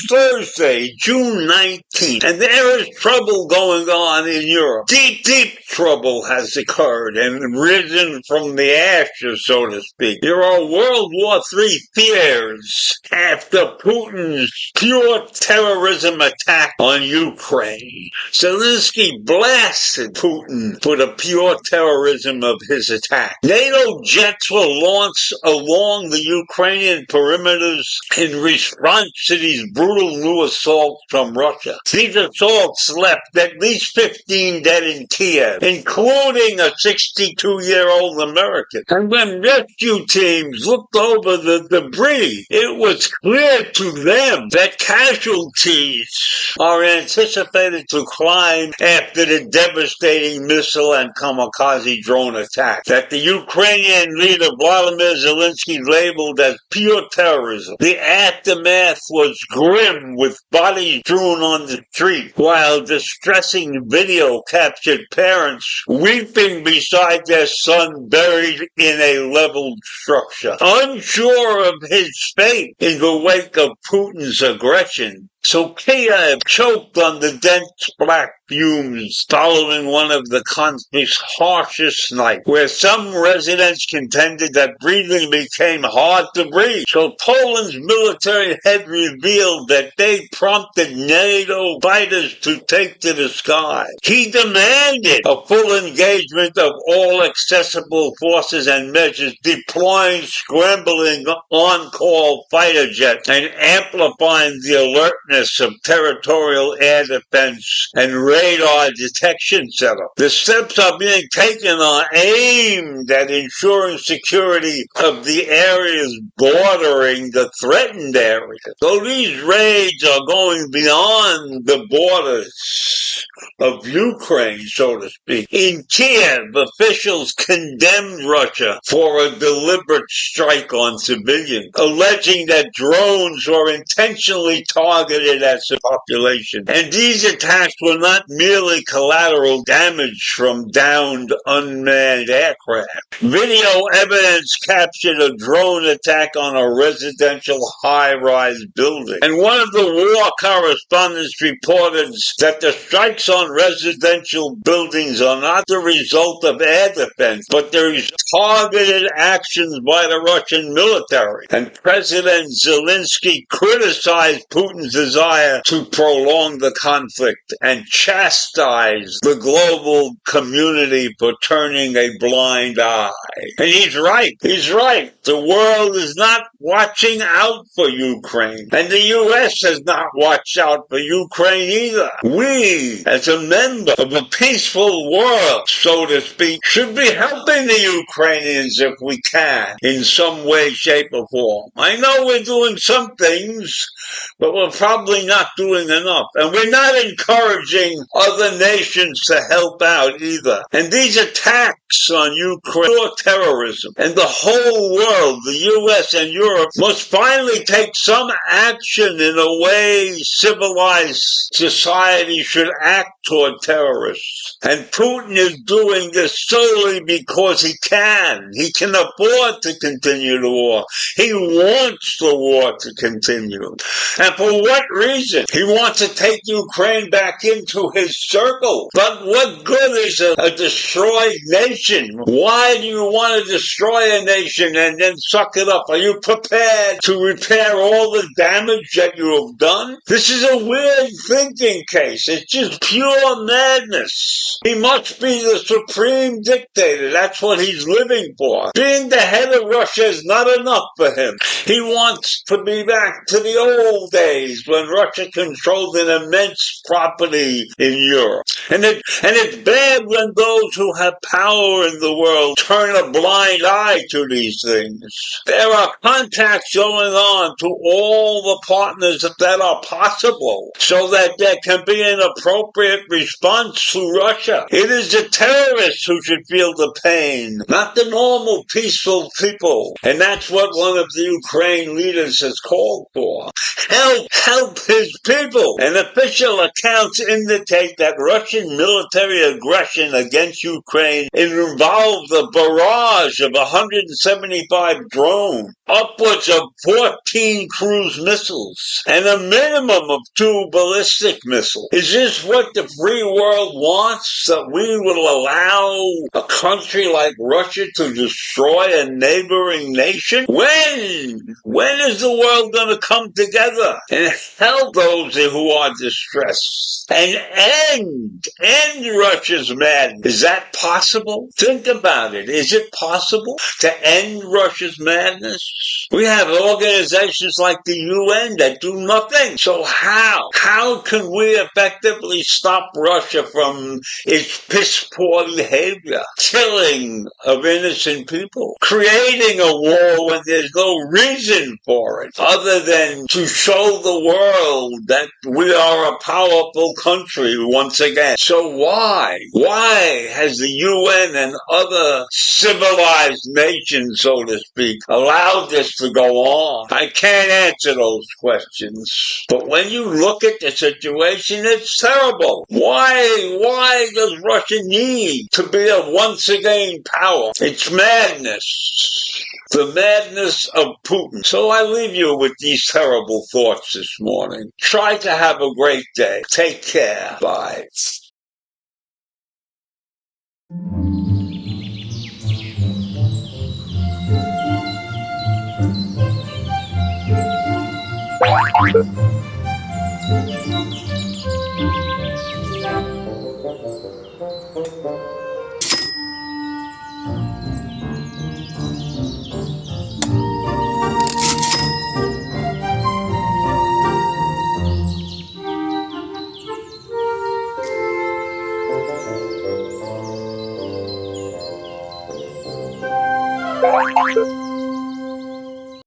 Thursday, June 19th, and there is trouble going on in Europe. Deep, deep trouble has occurred and risen from the ashes, so to speak. There are World War III fears after Putin's pure terrorism attack on Ukraine. Zelensky blasted Putin for the pure terrorism of his attack. NATO jets were launched along the Ukrainian perimeters in response to these brutal new assaults from Russia. These assaults left at least 15 dead in Kiev, including a 62-year-old American. And when rescue teams looked over the debris, it was clear to them that casualties are anticipated to climb after the devastating missile and kamikaze drone attack that the Ukrainian leader Volodymyr Zelensky labeled as pure terrorism. The aftermath was grim, with bodies strewn on the street, while distressing video captured parents weeping beside their son buried in a leveled structure. Unsure of his fate in the wake of Putin's aggression, so Kiev choked on the dense black fumes following one of the conflict's harshest nights, where some residents contended that breathing became hard to breathe. So Poland's military head revealed that they prompted NATO fighters to take to the sky. He demanded a full engagement of all accessible forces and measures, deploying scrambling on-call fighter jets and amplifying the alertness of territorial air defense and radar detection setup. The steps are being taken are aimed at ensuring security of the areas bordering the threatened area. So these raids are going beyond the borders of Ukraine, so to speak. In Kiev, officials condemned Russia for a deliberate strike on civilians, alleging that drones were intentionally targeted at the population. And these attacks were not merely collateral damage from downed unmanned aircraft. Video evidence captured a drone attack on a residential high-rise building. And one of the war correspondents reported that the strikes on residential buildings are not the result of air defense, but there's targeted actions by the Russian military. And President Zelensky criticized Putin's desire to prolong the conflict and chastise the global community for turning a blind eye. And he's right. He's right. The world is not watching out for Ukraine. And the U.S. has not watched out for Ukraine either. We, as a member of a peaceful world, so to speak, should be helping the Ukrainians if we can, in some way, shape, or form. I know we're doing some things, but we're probably not doing enough. And we're not encouraging other nations to help out either. And these attacks on Ukraine are terrorism. And the whole world, the U.S. and Europe, must finally take some action in a way civilized society should act toward terrorists. And Putin is doing this solely because he can. He can afford to continue the war. He wants the war to continue. And for what reason? He wants to take Ukraine back into his circle. But what good is a destroyed nation? Why do you want to destroy a nation and then suck it up? Are you prepared to repair all the damage that you have done? This is a weird thinking case. It's just pure madness. He must be the supreme dictator. That's what he's living for. Being the head of Russia is not enough for him. He wants to be back to the old days when Russia controlled an immense property in Europe. And it's bad when those who have power in the world turn a blind eye to these things. There are contacts going on to all the partners that are possible so that there can be an appropriate response to Russia. It is the terrorists who should feel the pain, not the normal peaceful people. And that's what one of the Ukraine leaders has called for. Help his people. And official accounts indicate that Russian military aggression against Ukraine involved a barrage of 175 drones, upwards of 14 cruise missiles, and a minimum of 2 ballistic missiles. Is this what the free world wants? That we will allow a country like Russia to destroy a neighboring nation? When? When is the world going to come together and help those who are distressed and end Russia's madness? Is that possible? Think about it. Is it possible to end Russia's madness? We have organizations like the UN that do nothing. So how? How can we effectively stop Russia from its piss-poor behavior? Killing of innocent people. Creating a war when there's no reason for it other than to show the world that we are a powerful country once again. So why? Why has the UN and other civilized nations, so to speak, allowed this to go on? I can't answer those questions. But when you look at the situation, it's terrible. Why does Russia need to be a once again power? It's madness. The madness of Putin. So I leave you with these terrible thoughts this morning. Try to have a great day. Take care. Bye.